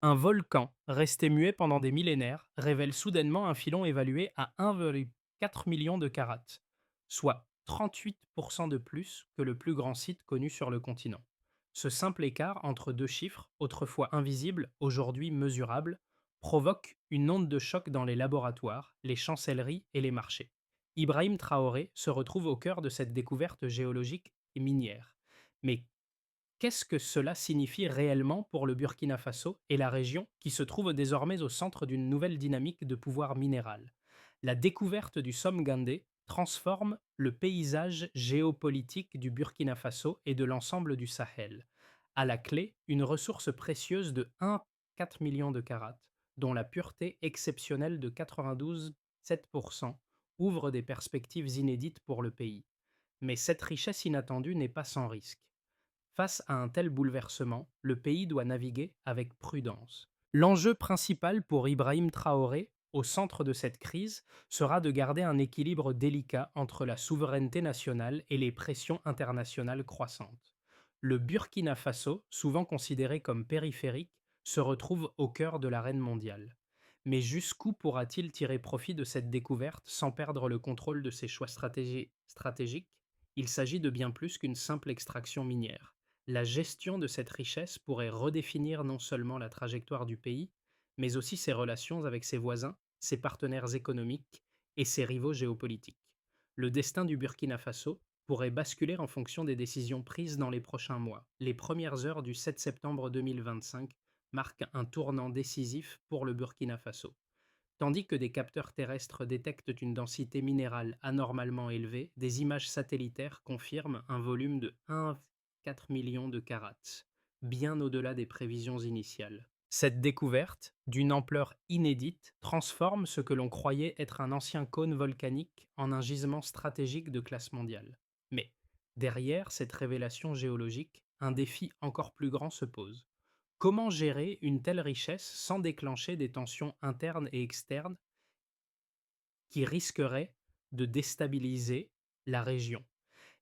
Un volcan, resté muet pendant des millénaires, révèle soudainement un filon évalué à 1,4 million de carats, soit 38% de plus que le plus grand site connu sur le continent. Ce simple écart entre deux chiffres, autrefois invisibles, aujourd'hui mesurables, provoque une onde de choc dans les laboratoires, les chancelleries et les marchés. Ibrahim Traoré se retrouve au cœur de cette découverte géologique et minière. Mais qu'est-ce que cela signifie réellement pour le Burkina Faso et la région qui se trouve désormais au centre d'une nouvelle dynamique de pouvoir minéral? La découverte du Somme-Gandé transforme le paysage géopolitique du Burkina Faso et de l'ensemble du Sahel. À la clé, une ressource précieuse de 1,4 million de carats, dont la pureté exceptionnelle de 92,7% ouvre des perspectives inédites pour le pays. Mais cette richesse inattendue n'est pas sans risque. Face à un tel bouleversement, le pays doit naviguer avec prudence. L'enjeu principal pour Ibrahim Traoré, au centre de cette crise, sera de garder un équilibre délicat entre la souveraineté nationale et les pressions internationales croissantes. Le Burkina Faso, souvent considéré comme périphérique, se retrouve au cœur de l'arène mondiale. Mais jusqu'où pourra-t-il tirer profit de cette découverte sans perdre le contrôle de ses choix stratégiques? Il s'agit de bien plus qu'une simple extraction minière. La gestion de cette richesse pourrait redéfinir non seulement la trajectoire du pays, mais aussi ses relations avec ses voisins, ses partenaires économiques et ses rivaux géopolitiques. Le destin du Burkina Faso pourrait basculer en fonction des décisions prises dans les prochains mois. Les premières heures du 7 septembre 2025 marquent un tournant décisif pour le Burkina Faso. Tandis que des capteurs terrestres détectent une densité minérale anormalement élevée, des images satellitaires confirment un volume de 1,4 million de carats, bien au-delà des prévisions initiales. Cette découverte, d'une ampleur inédite, transforme ce que l'on croyait être un ancien cône volcanique en un gisement stratégique de classe mondiale. Mais, derrière cette révélation géologique, un défi encore plus grand se pose. Comment gérer une telle richesse sans déclencher des tensions internes et externes qui risqueraient de déstabiliser la région?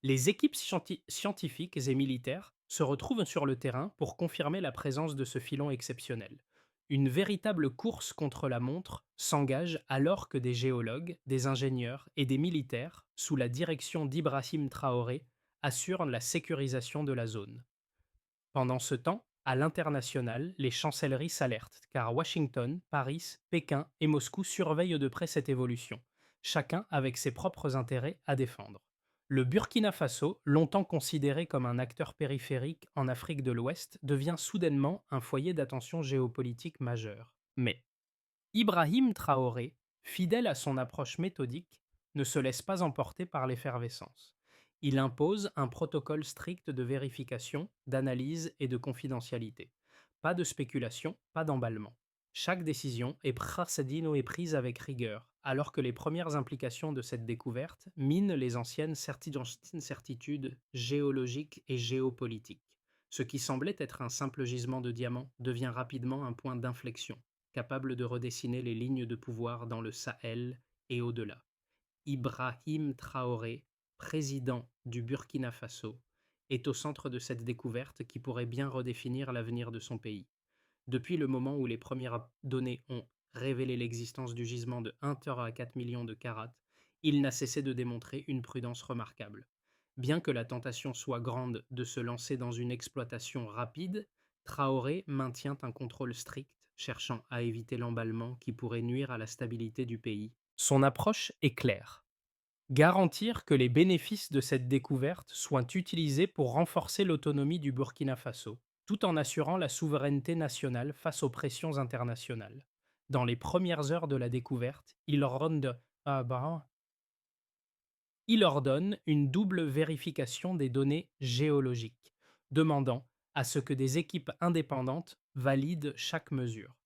Les équipes scientifiques et militaires se retrouvent sur le terrain pour confirmer la présence de ce filon exceptionnel. Une véritable course contre la montre s'engage alors que des géologues, des ingénieurs et des militaires, sous la direction d'Ibrahim Traoré, assurent la sécurisation de la zone. Pendant ce temps, à l'international, les chancelleries s'alertent, car Washington, Paris, Pékin et Moscou surveillent de près cette évolution, chacun avec ses propres intérêts à défendre. Le Burkina Faso, longtemps considéré comme un acteur périphérique en Afrique de l'Ouest, devient soudainement un foyer d'attention géopolitique majeur. Mais Ibrahim Traoré, fidèle à son approche méthodique, ne se laisse pas emporter par l'effervescence. Il impose un protocole strict de vérification, d'analyse et de confidentialité. Pas de spéculation, pas d'emballement. Chaque décision est est prise avec rigueur, alors que les premières implications de cette découverte minent les anciennes certitudes géologiques et géopolitiques. Ce qui semblait être un simple gisement de diamants devient rapidement un point d'inflexion, capable de redessiner les lignes de pouvoir dans le Sahel et au-delà. Ibrahim Traoré, président du Burkina Faso, est au centre de cette découverte qui pourrait bien redéfinir l'avenir de son pays. Depuis le moment où les premières données ont révélé l'existence du gisement de 1,4 million de carats, il n'a cessé de démontrer une prudence remarquable. Bien que la tentation soit grande de se lancer dans une exploitation rapide, Traoré maintient un contrôle strict, cherchant à éviter l'emballement qui pourrait nuire à la stabilité du pays. Son approche est claire: garantir que les bénéfices de cette découverte soient utilisés pour renforcer l'autonomie du Burkina Faso, tout en assurant la souveraineté nationale face aux pressions internationales. Dans les premières heures de la découverte, il ordonne une double vérification des données géologiques, demandant à ce que des équipes indépendantes valident chaque mesure.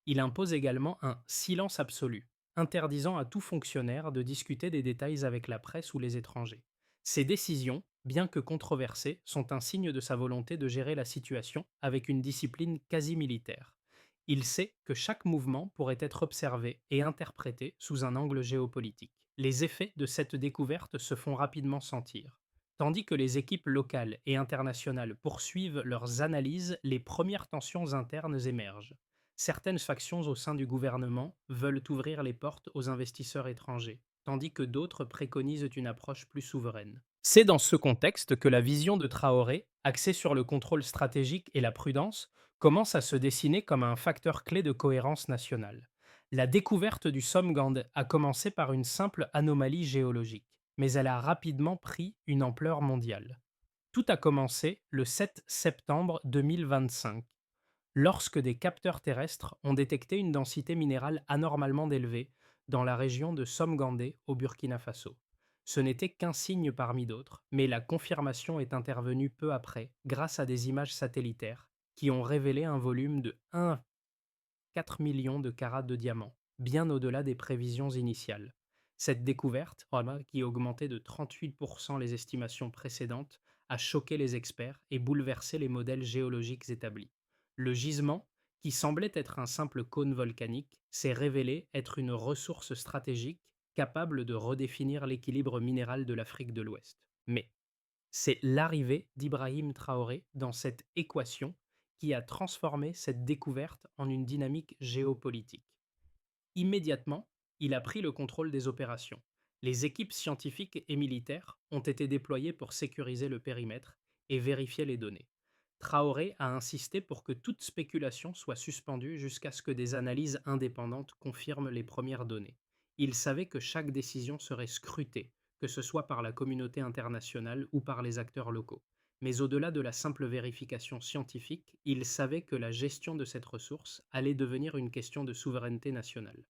Il impose également un silence absolu, interdisant à tout fonctionnaire de discuter des détails avec la presse ou les étrangers. Ces décisions, bien que controversées, sont un signe de sa volonté de gérer la situation avec une discipline quasi militaire. Il sait que chaque mouvement pourrait être observé et interprété sous un angle géopolitique. Les effets de cette découverte se font rapidement sentir. Tandis que les équipes locales et internationales poursuivent leurs analyses, les premières tensions internes émergent. Certaines factions au sein du gouvernement veulent ouvrir les portes aux investisseurs étrangers, tandis que d'autres préconisent une approche plus souveraine. C'est dans ce contexte que la vision de Traoré, axée sur le contrôle stratégique et la prudence, commence à se dessiner comme un facteur clé de cohérence nationale. La découverte du Somgand a commencé par une simple anomalie géologique, mais elle a rapidement pris une ampleur mondiale. Tout a commencé le 7 septembre 2025, lorsque des capteurs terrestres ont détecté une densité minérale anormalement élevée dans la région de Somgandé au Burkina Faso. Ce n'était qu'un signe parmi d'autres, mais la confirmation est intervenue peu après grâce à des images satellitaires qui ont révélé un volume de 1,4 million de carats de diamants, bien au-delà des prévisions initiales. Cette découverte, voilà, qui augmentait de 38% les estimations précédentes, a choqué les experts et bouleversé les modèles géologiques établis. Le gisement, qui semblait être un simple cône volcanique, s'est révélé être une ressource stratégique capable de redéfinir l'équilibre minéral de l'Afrique de l'Ouest. Mais c'est l'arrivée d'Ibrahim Traoré dans cette équation qui a transformé cette découverte en une dynamique géopolitique. Immédiatement, il a pris le contrôle des opérations. Les équipes scientifiques et militaires ont été déployées pour sécuriser le périmètre et vérifier les données. Traoré a insisté pour que toute spéculation soit suspendue jusqu'à ce que des analyses indépendantes confirment les premières données. Il savait que chaque décision serait scrutée, que ce soit par la communauté internationale ou par les acteurs locaux. Mais au-delà de la simple vérification scientifique, il savait que la gestion de cette ressource allait devenir une question de souveraineté nationale.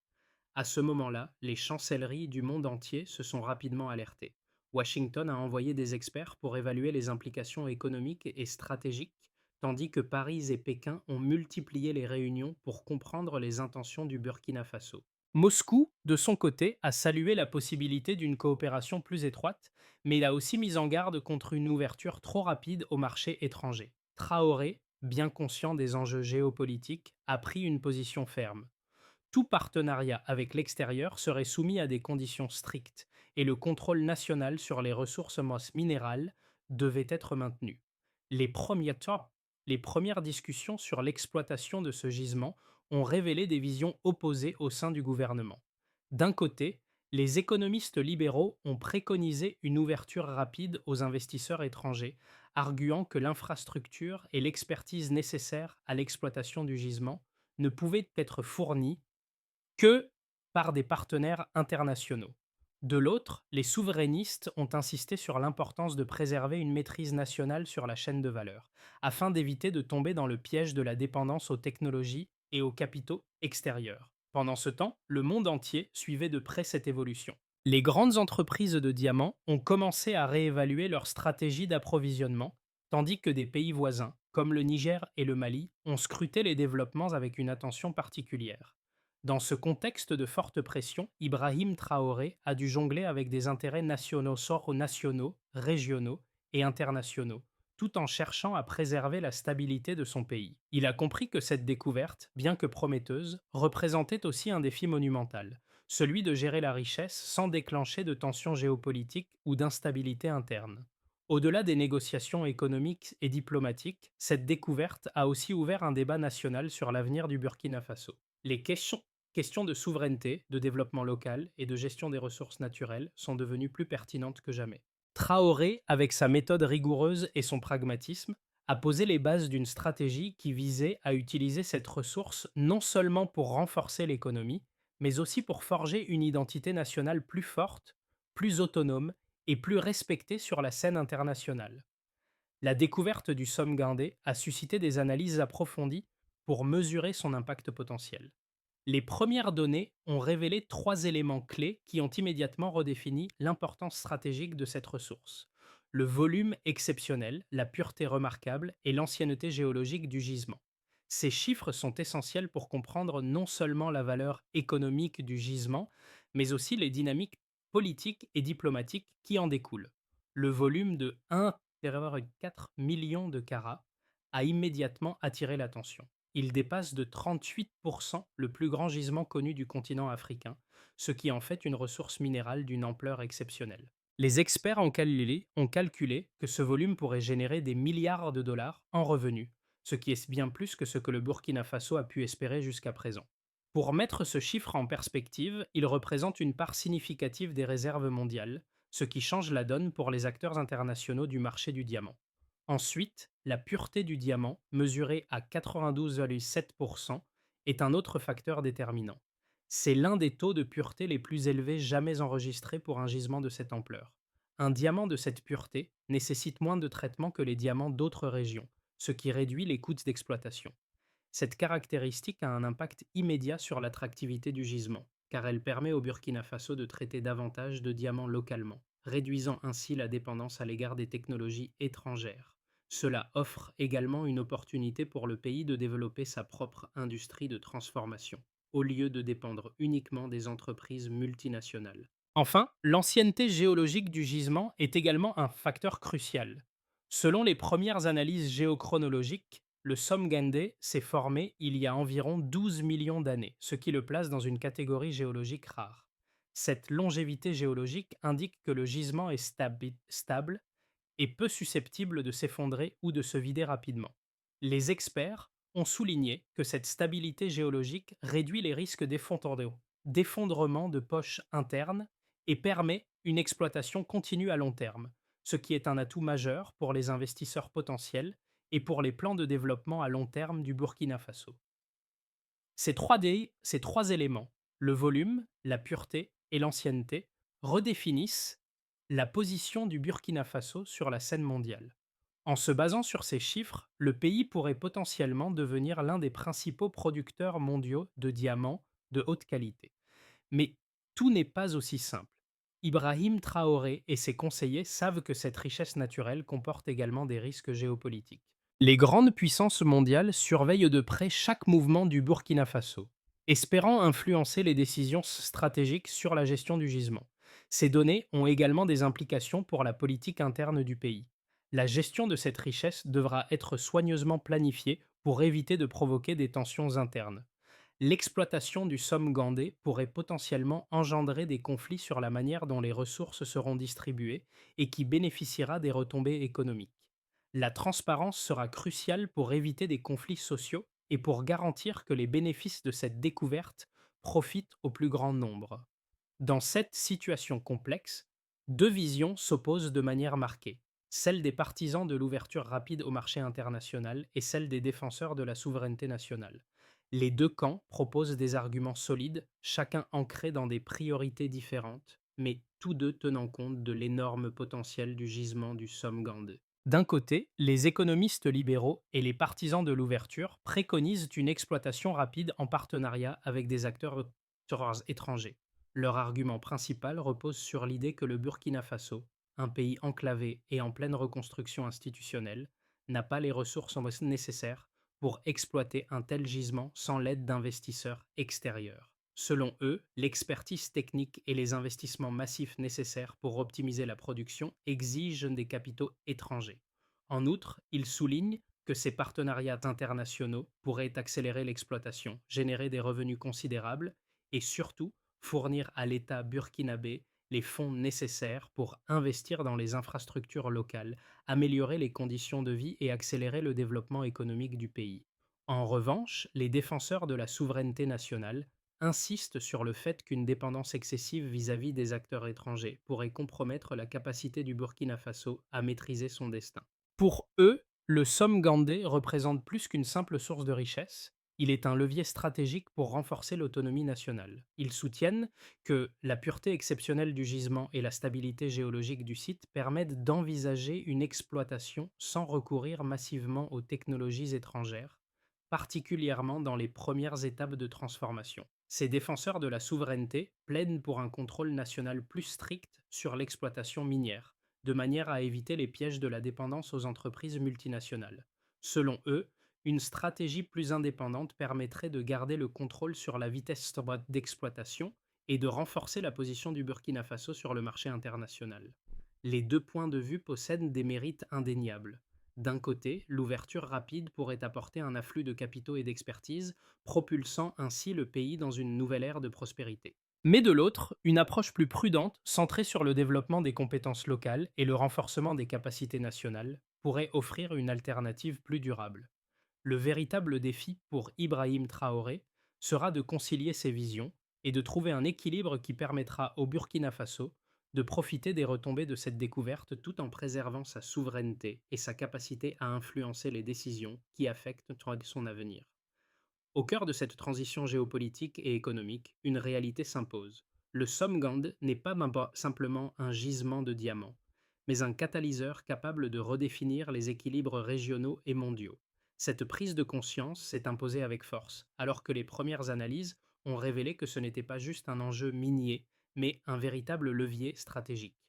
À ce moment-là, les chancelleries du monde entier se sont rapidement alertées. Washington a envoyé des experts pour évaluer les implications économiques et stratégiques, tandis que Paris et Pékin ont multiplié les réunions pour comprendre les intentions du Burkina Faso. Moscou, de son côté, a salué la possibilité d'une coopération plus étroite, mais il a aussi mis en garde contre une ouverture trop rapide au marché étranger. Traoré, bien conscient des enjeux géopolitiques, a pris une position ferme. Tout partenariat avec l'extérieur serait soumis à des conditions strictes et le contrôle national sur les ressources minérales devait être maintenu. Les, premiers temps- les premières discussions sur l'exploitation de ce gisement ont révélé des visions opposées au sein du gouvernement. D'un côté, les économistes libéraux ont préconisé une ouverture rapide aux investisseurs étrangers, arguant que l'infrastructure et l'expertise nécessaires à l'exploitation du gisement ne pouvaient être fournies que par des partenaires internationaux. De l'autre, les souverainistes ont insisté sur l'importance de préserver une maîtrise nationale sur la chaîne de valeur, afin d'éviter de tomber dans le piège de la dépendance aux technologies et aux capitaux extérieurs. Pendant ce temps, le monde entier suivait de près cette évolution. Les grandes entreprises de diamants ont commencé à réévaluer leur stratégie d'approvisionnement, tandis que des pays voisins, comme le Niger et le Mali, ont scruté les développements avec une attention particulière. Dans ce contexte de forte pression, Ibrahim Traoré a dû jongler avec des intérêts nationaux, nationaux, régionaux et internationaux, tout en cherchant à préserver la stabilité de son pays. Il a compris que cette découverte, bien que prometteuse, représentait aussi un défi monumental, celui de gérer la richesse sans déclencher de tensions géopolitiques ou d'instabilité interne. Au-delà des négociations économiques et diplomatiques, cette découverte a aussi ouvert un débat national sur l'avenir du Burkina Faso. Les questions de souveraineté, de développement local et de gestion des ressources naturelles sont devenues plus pertinentes que jamais. Traoré, avec sa méthode rigoureuse et son pragmatisme, a posé les bases d'une stratégie qui visait à utiliser cette ressource non seulement pour renforcer l'économie, mais aussi pour forger une identité nationale plus forte, plus autonome et plus respectée sur la scène internationale. La découverte du Somgandé a suscité des analyses approfondies pour mesurer son impact potentiel. Les premières données ont révélé trois éléments clés qui ont immédiatement redéfini l'importance stratégique de cette ressource. Le volume exceptionnel, la pureté remarquable et l'ancienneté géologique du gisement. Ces chiffres sont essentiels pour comprendre non seulement la valeur économique du gisement, mais aussi les dynamiques politiques et diplomatiques qui en découlent. Le volume de 1,4 million de carats a immédiatement attiré l'attention. Il dépasse de 38% le plus grand gisement connu du continent africain, ce qui en fait une ressource minérale d'une ampleur exceptionnelle. Les experts ont calculé que ce volume pourrait générer des milliards de dollars en revenus, ce qui est bien plus que ce que le Burkina Faso a pu espérer jusqu'à présent. Pour mettre ce chiffre en perspective, il représente une part significative des réserves mondiales, ce qui change la donne pour les acteurs internationaux du marché du diamant. Ensuite, la pureté du diamant, mesurée à 92,7%, est un autre facteur déterminant. C'est l'un des taux de pureté les plus élevés jamais enregistrés pour un gisement de cette ampleur. Un diamant de cette pureté nécessite moins de traitement que les diamants d'autres régions, ce qui réduit les coûts d'exploitation. Cette caractéristique a un impact immédiat sur l'attractivité du gisement, car elle permet au Burkina Faso de traiter davantage de diamants localement, réduisant ainsi la dépendance à l'égard des technologies étrangères. Cela offre également une opportunité pour le pays de développer sa propre industrie de transformation, au lieu de dépendre uniquement des entreprises multinationales. Enfin, l'ancienneté géologique du gisement est également un facteur crucial. Selon les premières analyses géochronologiques, le Somgandé s'est formé il y a environ 12 millions d'années, ce qui le place dans une catégorie géologique rare. Cette longévité géologique indique que le gisement est stable et peu susceptible de s'effondrer ou de se vider rapidement. Les experts ont souligné que cette stabilité géologique réduit les risques d'effondrement de poches internes et permet une exploitation continue à long terme, ce qui est un atout majeur pour les investisseurs potentiels et pour les plans de développement à long terme du Burkina Faso. Ces trois éléments, le volume, la pureté et l'ancienneté, redéfinissent la position du Burkina Faso sur la scène mondiale. En se basant sur ces chiffres, le pays pourrait potentiellement devenir l'un des principaux producteurs mondiaux de diamants de haute qualité. Mais tout n'est pas aussi simple. Ibrahim Traoré et ses conseillers savent que cette richesse naturelle comporte également des risques géopolitiques. Les grandes puissances mondiales surveillent de près chaque mouvement du Burkina Faso, espérant influencer les décisions stratégiques sur la gestion du gisement. Ces données ont également des implications pour la politique interne du pays. La gestion de cette richesse devra être soigneusement planifiée pour éviter de provoquer des tensions internes. L'exploitation du somme gandé pourrait potentiellement engendrer des conflits sur la manière dont les ressources seront distribuées et qui bénéficiera des retombées économiques. La transparence sera cruciale pour éviter des conflits sociaux et pour garantir que les bénéfices de cette découverte profitent au plus grand nombre. Dans cette situation complexe, deux visions s'opposent de manière marquée, celle des partisans de l'ouverture rapide au marché international et celle des défenseur de la souveraineté nationale. Les deux camps proposent des arguments solides, chacun ancré dans des priorités différentes, mais tous deux tenant compte de l'énorme potentiel du gisement du Somme-Gandé. D'un côté, les économistes libéraux et les partisans de l'ouverture préconisent une exploitation rapide en partenariat avec des acteurs étrangers. Leur argument principal repose sur l'idée que le Burkina Faso, un pays enclavé et en pleine reconstruction institutionnelle, n'a pas les ressources nécessaires pour exploiter un tel gisement sans l'aide d'investisseurs extérieurs. Selon eux, l'expertise technique et les investissements massifs nécessaires pour optimiser la production exigent des capitaux étrangers. En outre, ils soulignent que ces partenariats internationaux pourraient accélérer l'exploitation, générer des revenus considérables et surtout fournir à l'État burkinabé les fonds nécessaires pour investir dans les infrastructures locales, améliorer les conditions de vie et accélérer le développement économique du pays. En revanche, les défenseurs de la souveraineté nationale insistent sur le fait qu'une dépendance excessive vis-à-vis des acteurs étrangers pourrait compromettre la capacité du Burkina Faso à maîtriser son destin. Pour eux, le Somme-Gandé représente plus qu'une simple source de richesse, il est un levier stratégique pour renforcer l'autonomie nationale. Ils soutiennent que la pureté exceptionnelle du gisement et la stabilité géologique du site permettent d'envisager une exploitation sans recourir massivement aux technologies étrangères, particulièrement dans les premières étapes de transformation. Ces défenseurs de la souveraineté plaident pour un contrôle national plus strict sur l'exploitation minière, de manière à éviter les pièges de la dépendance aux entreprises multinationales. Selon eux, une stratégie plus indépendante permettrait de garder le contrôle sur la vitesse d'exploitation et de renforcer la position du Burkina Faso sur le marché international. Les deux points de vue possèdent des mérites indéniables. D'un côté, l'ouverture rapide pourrait apporter un afflux de capitaux et d'expertise, propulsant ainsi le pays dans une nouvelle ère de prospérité. Mais de l'autre, une approche plus prudente, centrée sur le développement des compétences locales et le renforcement des capacités nationales, pourrait offrir une alternative plus durable. Le véritable défi pour Ibrahim Traoré sera de concilier ces visions et de trouver un équilibre qui permettra au Burkina Faso de profiter des retombées de cette découverte tout en préservant sa souveraineté et sa capacité à influencer les décisions qui affectent son avenir. Au cœur de cette transition géopolitique et économique, une réalité s'impose. Le Somgand n'est pas simplement un gisement de diamants, mais un catalyseur capable de redéfinir les équilibres régionaux et mondiaux. Cette prise de conscience s'est imposée avec force, alors que les premières analyses ont révélé que ce n'était pas juste un enjeu minier, mais un véritable levier stratégique.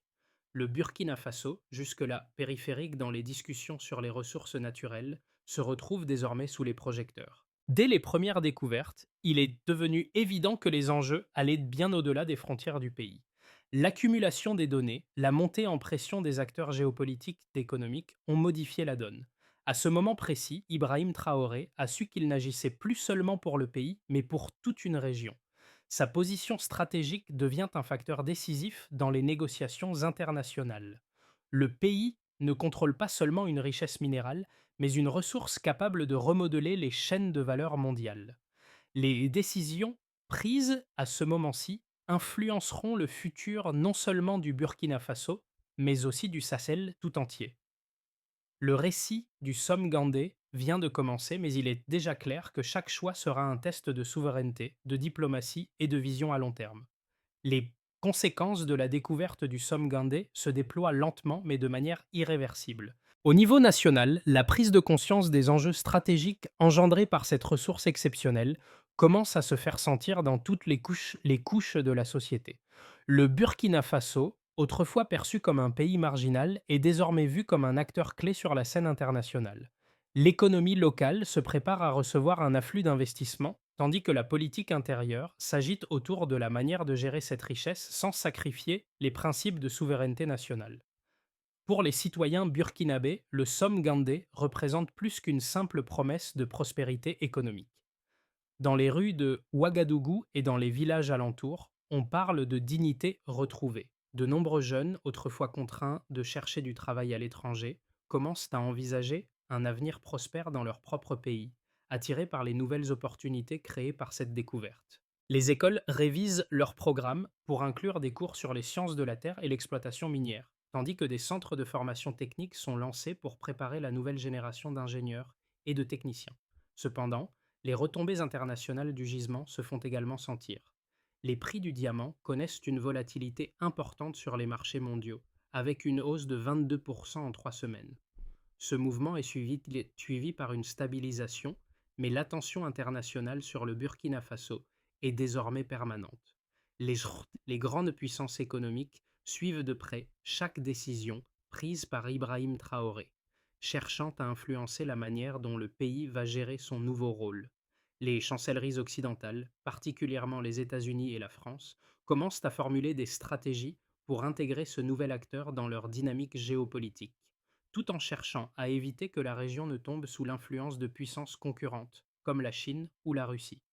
Le Burkina Faso, jusque-là périphérique dans les discussions sur les ressources naturelles, se retrouve désormais sous les projecteurs. Dès les premières découvertes, il est devenu évident que les enjeux allaient bien au-delà des frontières du pays. L'accumulation des données, la montée en pression des acteurs géopolitiques et économiques ont modifié la donne. À ce moment précis, Ibrahim Traoré a su qu'il n'agissait plus seulement pour le pays, mais pour toute une région. Sa position stratégique devient un facteur décisif dans les négociations internationales. Le pays ne contrôle pas seulement une richesse minérale, mais une ressource capable de remodeler les chaînes de valeur mondiales. Les décisions prises à ce moment-ci influenceront le futur non seulement du Burkina Faso, mais aussi du Sahel tout entier. Le récit du Somme Gandé vient de commencer, mais il est déjà clair que chaque choix sera un test de souveraineté, de diplomatie et de vision à long terme. Les conséquences de la découverte du Somme Gandé se déploient lentement mais de manière irréversible. Au niveau national, la prise de conscience des enjeux stratégiques engendrés par cette ressource exceptionnelle commence à se faire sentir dans toutes les couches de la société. Le Burkina Faso, autrefois perçu comme un pays marginal, est désormais vu comme un acteur clé sur la scène internationale. L'économie locale se prépare à recevoir un afflux d'investissements, tandis que la politique intérieure s'agite autour de la manière de gérer cette richesse sans sacrifier les principes de souveraineté nationale. Pour les citoyens burkinabés, le Somme Gandé représente plus qu'une simple promesse de prospérité économique. Dans les rues de Ouagadougou et dans les villages alentours, on parle de dignité retrouvée. De nombreux jeunes, autrefois contraints de chercher du travail à l'étranger, commencent à envisager un avenir prospère dans leur propre pays, attirés par les nouvelles opportunités créées par cette découverte. Les écoles révisent leurs programmes pour inclure des cours sur les sciences de la terre et l'exploitation minière, tandis que des centres de formation technique sont lancés pour préparer la nouvelle génération d'ingénieurs et de techniciens. Cependant, les retombées internationales du gisement se font également sentir. Les prix du diamant connaissent une volatilité importante sur les marchés mondiaux, avec une hausse de 22% en 3 semaines. Ce mouvement est suivi par une stabilisation, mais l'attention internationale sur le Burkina Faso est désormais permanente. Les grandes puissances économiques suivent de près chaque décision prise par Ibrahim Traoré, cherchant à influencer la manière dont le pays va gérer son nouveau rôle. Les chancelleries occidentales, particulièrement les États-Unis et la France, commencent à formuler des stratégies pour intégrer ce nouvel acteur dans leur dynamique géopolitique, tout en cherchant à éviter que la région ne tombe sous l'influence de puissances concurrentes, comme la Chine ou la Russie.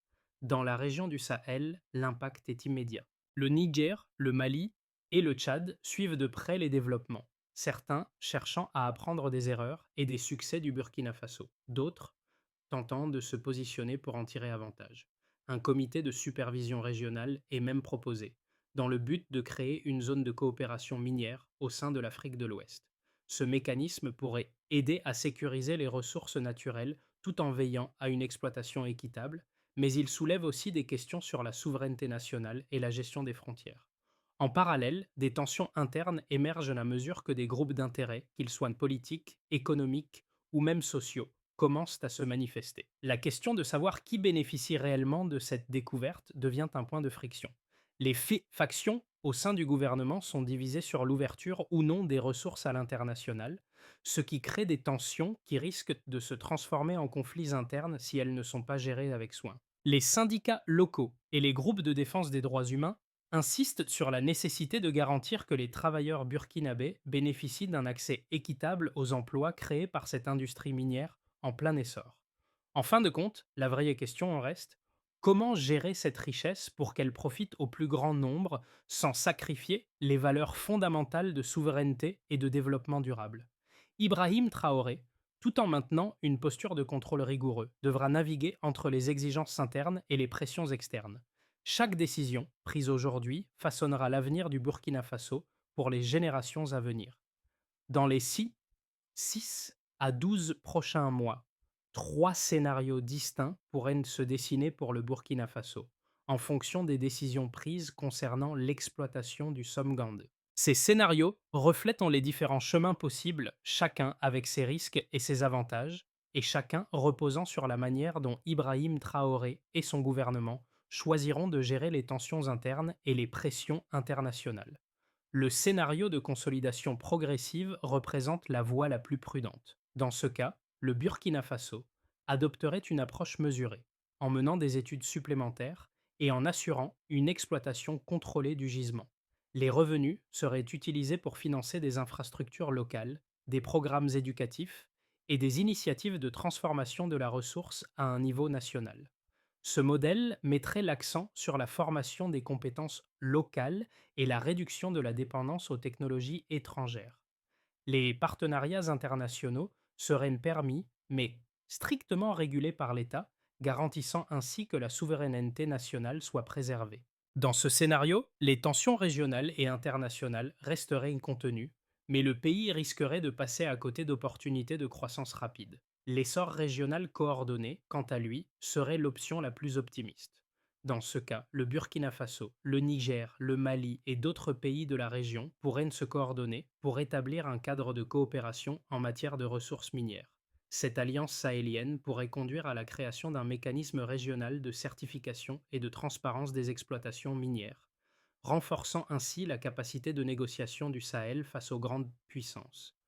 Dans la région du Sahel, l'impact est immédiat. Le Niger, le Mali et le Tchad suivent de près les développements, certains cherchant à apprendre des erreurs et des succès du Burkina Faso, d'autres tentant de se positionner pour en tirer avantage. Un comité de supervision régionale est même proposé, dans le but de créer une zone de coopération minière au sein de l'Afrique de l'Ouest. Ce mécanisme pourrait aider à sécuriser les ressources naturelles tout en veillant à une exploitation équitable, mais il soulève aussi des questions sur la souveraineté nationale et la gestion des frontières. En parallèle, des tensions internes émergent à mesure que des groupes d'intérêts, qu'ils soient politiques, économiques ou même sociaux, commencent à se manifester. La question de savoir qui bénéficie réellement de cette découverte devient un point de friction. Les factions au sein du gouvernement sont divisées sur l'ouverture ou non des ressources à l'international, ce qui crée des tensions qui risquent de se transformer en conflits internes si elles ne sont pas gérées avec soin. Les syndicats locaux et les groupes de défense des droits humains insistent sur la nécessité de garantir que les travailleurs burkinabés bénéficient d'un accès équitable aux emplois créés par cette industrie minière en plein essor. En fin de compte, la vraie question en reste: comment gérer cette richesse pour qu'elle profite au plus grand nombre sans sacrifier les valeurs fondamentales de souveraineté et de développement durable? Ibrahim Traoré, tout en maintenant une posture de contrôle rigoureux, devra naviguer entre les exigences internes et les pressions externes. Chaque décision prise aujourd'hui façonnera l'avenir du Burkina Faso pour les générations à venir. Dans les 6 à 12 prochains mois, 3 scénarios distincts pourraient se dessiner pour le Burkina Faso, en fonction des décisions prises concernant l'exploitation du Somgand. Ces scénarios reflètent les différents chemins possibles, chacun avec ses risques et ses avantages, et chacun reposant sur la manière dont Ibrahim Traoré et son gouvernement choisiront de gérer les tensions internes et les pressions internationales. Le scénario de consolidation progressive représente la voie la plus prudente. Dans ce cas, le Burkina Faso adopterait une approche mesurée, en menant des études supplémentaires et en assurant une exploitation contrôlée du gisement. Les revenus seraient utilisés pour financer des infrastructures locales, des programmes éducatifs et des initiatives de transformation de la ressource à un niveau national. Ce modèle mettrait l'accent sur la formation des compétences locales et la réduction de la dépendance aux technologies étrangères. Les partenariats internationaux seraient permis, mais strictement régulés par l'État, garantissant ainsi que la souveraineté nationale soit préservée. Dans ce scénario, les tensions régionales et internationales resteraient incontenues, mais le pays risquerait de passer à côté d'opportunités de croissance rapide. L'essor régional coordonné, quant à lui, serait l'option la plus optimiste. Dans ce cas, le Burkina Faso, le Niger, le Mali et d'autres pays de la région pourraient se coordonner pour établir un cadre de coopération en matière de ressources minières. Cette alliance sahélienne pourrait conduire à la création d'un mécanisme régional de certification et de transparence des exploitations minières, renforçant ainsi la capacité de négociation du Sahel face aux grandes puissances.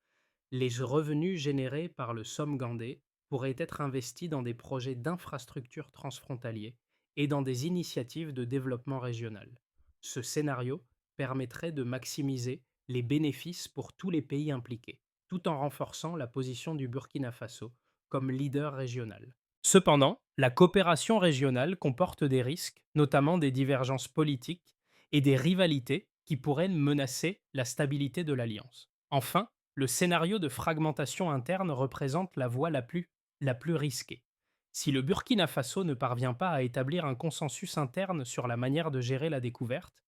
Les revenus générés par le Somgandé pourraient être investis dans des projets d'infrastructures transfrontaliers et dans des initiatives de développement régional. Ce scénario permettrait de maximiser les bénéfices pour tous les pays impliqués, tout en renforçant la position du Burkina Faso comme leader régional. Cependant, la coopération régionale comporte des risques, notamment des divergences politiques et des rivalités qui pourraient menacer la stabilité de l'alliance. Enfin, le scénario de fragmentation interne représente la voie la plus risquée. Si le Burkina Faso ne parvient pas à établir un consensus interne sur la manière de gérer la découverte,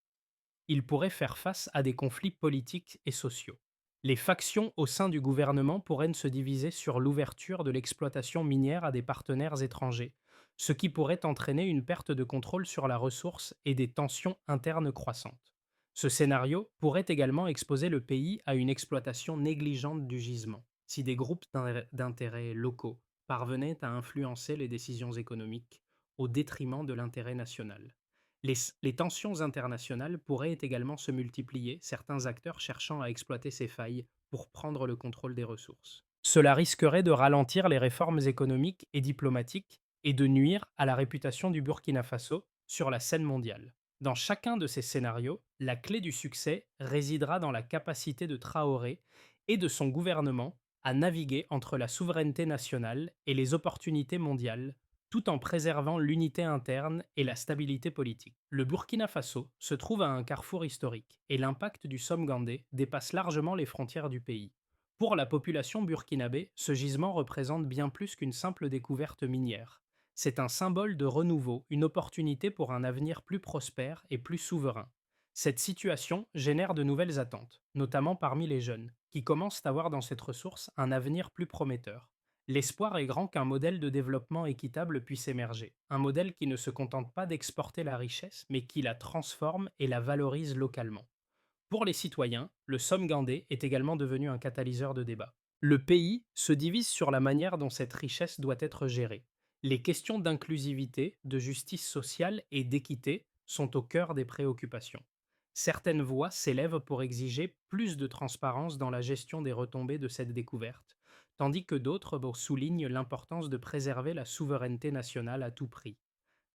il pourrait faire face à des conflits politiques et sociaux. Les factions au sein du gouvernement pourraient se diviser sur l'ouverture de l'exploitation minière à des partenaires étrangers, ce qui pourrait entraîner une perte de contrôle sur la ressource et des tensions internes croissantes. Ce scénario pourrait également exposer le pays à une exploitation négligente du gisement, si des groupes d'intérêts locaux parvenaient à influencer les décisions économiques au détriment de l'intérêt national. Les tensions internationales pourraient également se multiplier, certains acteurs cherchant à exploiter ces failles pour prendre le contrôle des ressources. Cela risquerait de ralentir les réformes économiques et diplomatiques et de nuire à la réputation du Burkina Faso sur la scène mondiale. Dans chacun de ces scénarios, la clé du succès résidera dans la capacité de Traoré et de son gouvernement à naviguer entre la souveraineté nationale et les opportunités mondiales tout en préservant l'unité interne et la stabilité politique. Le Burkina Faso se trouve à un carrefour historique et l'impact du Somgandé dépasse largement les frontières du pays. Pour la population burkinabé, ce gisement représente bien plus qu'une simple découverte minière. C'est un symbole de renouveau, une opportunité pour un avenir plus prospère et plus souverain. Cette situation génère de nouvelles attentes, notamment parmi les jeunes, qui commencent à voir dans cette ressource un avenir plus prometteur. L'espoir est grand qu'un modèle de développement équitable puisse émerger, un modèle qui ne se contente pas d'exporter la richesse, mais qui la transforme et la valorise localement. Pour les citoyens, le Somgandé est également devenu un catalyseur de débat. Le pays se divise sur la manière dont cette richesse doit être gérée. Les questions d'inclusivité, de justice sociale et d'équité sont au cœur des préoccupations. Certaines voix s'élèvent pour exiger plus de transparence dans la gestion des retombées de cette découverte, tandis que d'autres soulignent l'importance de préserver la souveraineté nationale à tout prix.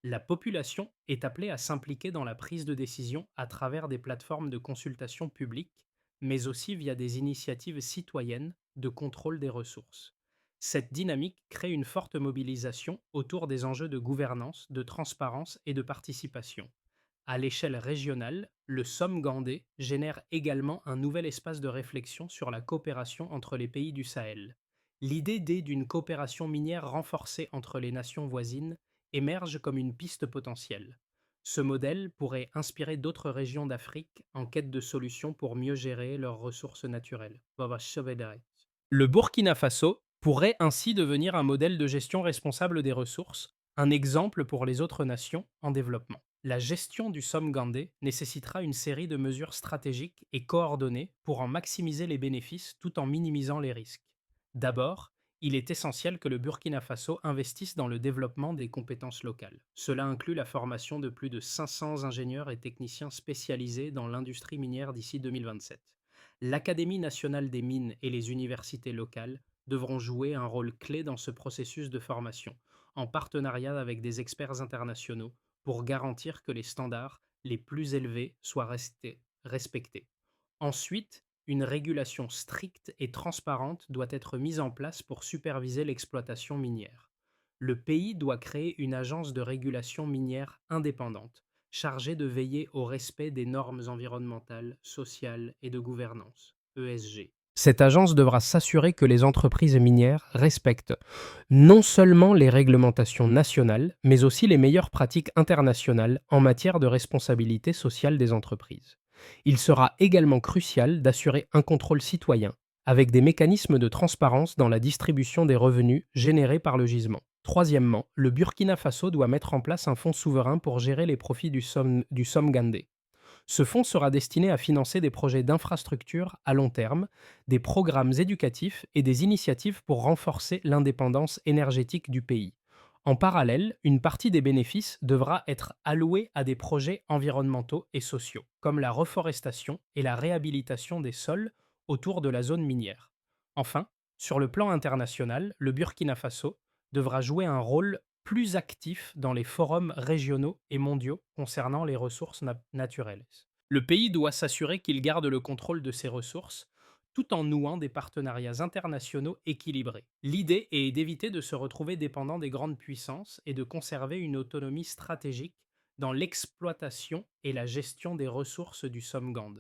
La population est appelée à s'impliquer dans la prise de décision à travers des plateformes de consultation publique, mais aussi via des initiatives citoyennes de contrôle des ressources. Cette dynamique crée une forte mobilisation autour des enjeux de gouvernance, de transparence et de participation. À l'échelle régionale, le Somgandé génère également un nouvel espace de réflexion sur la coopération entre les pays du Sahel. L'idée d'une coopération minière renforcée entre les nations voisines émerge comme une piste potentielle. Ce modèle pourrait inspirer d'autres régions d'Afrique en quête de solutions pour mieux gérer leurs ressources naturelles. Le Burkina Faso pourrait ainsi devenir un modèle de gestion responsable des ressources, un exemple pour les autres nations en développement. La gestion du Somme-Gandé nécessitera une série de mesures stratégiques et coordonnées pour en maximiser les bénéfices tout en minimisant les risques. D'abord, il est essentiel que le Burkina Faso investisse dans le développement des compétences locales. Cela inclut la formation de plus de 500 ingénieurs et techniciens spécialisés dans l'industrie minière d'ici 2027. L'Académie nationale des mines et les universités locales devront jouer un rôle clé dans ce processus de formation, en partenariat avec des experts internationaux, pour garantir que les standards les plus élevés soient respectés. Ensuite, une régulation stricte et transparente doit être mise en place pour superviser l'exploitation minière. Le pays doit créer une agence de régulation minière indépendante, chargée de veiller au respect des normes environnementales, sociales et de gouvernance, ESG. Cette agence devra s'assurer que les entreprises minières respectent non seulement les réglementations nationales, mais aussi les meilleures pratiques internationales en matière de responsabilité sociale des entreprises. Il sera également crucial d'assurer un contrôle citoyen, avec des mécanismes de transparence dans la distribution des revenus générés par le gisement. Troisièmement, le Burkina Faso doit mettre en place un fonds souverain pour gérer les profits du Somgandé. Ce fonds sera destiné à financer des projets d'infrastructure à long terme, des programmes éducatifs et des initiatives pour renforcer l'indépendance énergétique du pays. En parallèle, une partie des bénéfices devra être allouée à des projets environnementaux et sociaux, comme la reforestation et la réhabilitation des sols autour de la zone minière. Enfin, sur le plan international, le Burkina Faso devra jouer un rôle plus actif dans les forums régionaux et mondiaux concernant les ressources naturelles. Le pays doit s'assurer qu'il garde le contrôle de ses ressources tout en nouant des partenariats internationaux équilibrés. L'idée est d'éviter de se retrouver dépendant des grandes puissances et de conserver une autonomie stratégique dans l'exploitation et la gestion des ressources du Somgand.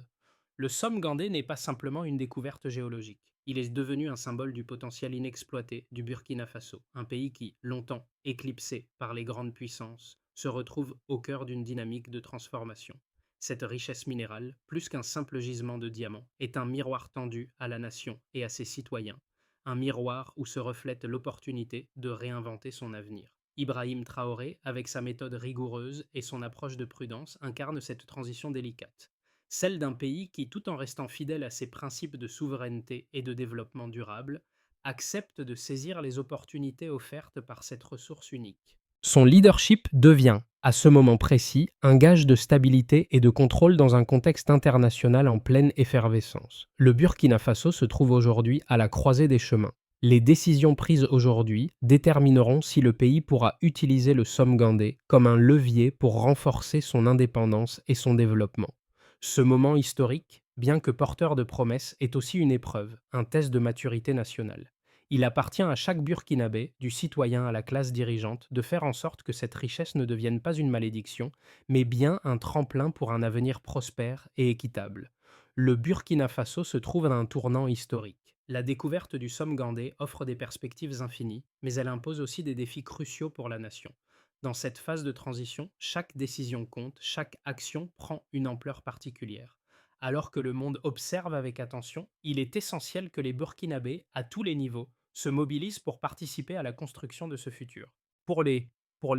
Le Somgandé n'est pas simplement une découverte géologique. Il est devenu un symbole du potentiel inexploité du Burkina Faso, un pays qui, longtemps éclipsé par les grandes puissances, se retrouve au cœur d'une dynamique de transformation. Cette richesse minérale, plus qu'un simple gisement de diamants, est un miroir tendu à la nation et à ses citoyens, un miroir où se reflète l'opportunité de réinventer son avenir. Ibrahim Traoré, avec sa méthode rigoureuse et son approche de prudence, incarne cette transition délicate, celle d'un pays qui, tout en restant fidèle à ses principes de souveraineté et de développement durable, accepte de saisir les opportunités offertes par cette ressource unique. Son leadership devient, à ce moment précis, un gage de stabilité et de contrôle dans un contexte international en pleine effervescence. Le Burkina Faso se trouve aujourd'hui à la croisée des chemins. Les décisions prises aujourd'hui détermineront si le pays pourra utiliser le Somgandé comme un levier pour renforcer son indépendance et son développement. Ce moment historique, bien que porteur de promesses, est aussi une épreuve, un test de maturité nationale. Il appartient à chaque Burkinabé, du citoyen à la classe dirigeante, de faire en sorte que cette richesse ne devienne pas une malédiction, mais bien un tremplin pour un avenir prospère et équitable. Le Burkina Faso se trouve à un tournant historique. La découverte du Somgandé offre des perspectives infinies, mais elle impose aussi des défis cruciaux pour la nation. Dans cette phase de transition, chaque décision compte, chaque action prend une ampleur particulière. Alors que le monde observe avec attention, il est essentiel que les Burkinabés, à tous les niveaux, se mobilisent pour participer à la construction de ce futur. Pour les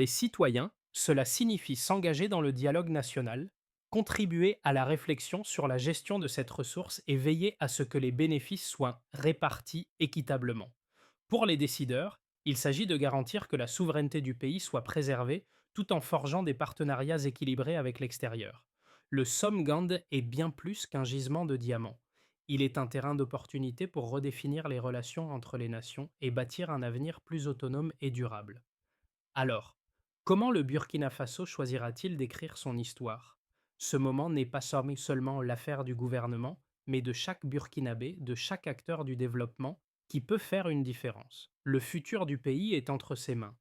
citoyens, cela signifie s'engager dans le dialogue national, contribuer à la réflexion sur la gestion de cette ressource et veiller à ce que les bénéfices soient répartis équitablement. Pour les décideurs, il s'agit de garantir que la souveraineté du pays soit préservée tout en forgeant des partenariats équilibrés avec l'extérieur. Le Somgand est bien plus qu'un gisement de diamants. Il est un terrain d'opportunité pour redéfinir les relations entre les nations et bâtir un avenir plus autonome et durable. Alors, comment le Burkina Faso choisira-t-il d'écrire son histoire? Ce moment n'est pas seulement l'affaire du gouvernement, mais de chaque Burkinabé, de chaque acteur du développement, qui peut faire une différence. Le futur du pays est entre ses mains.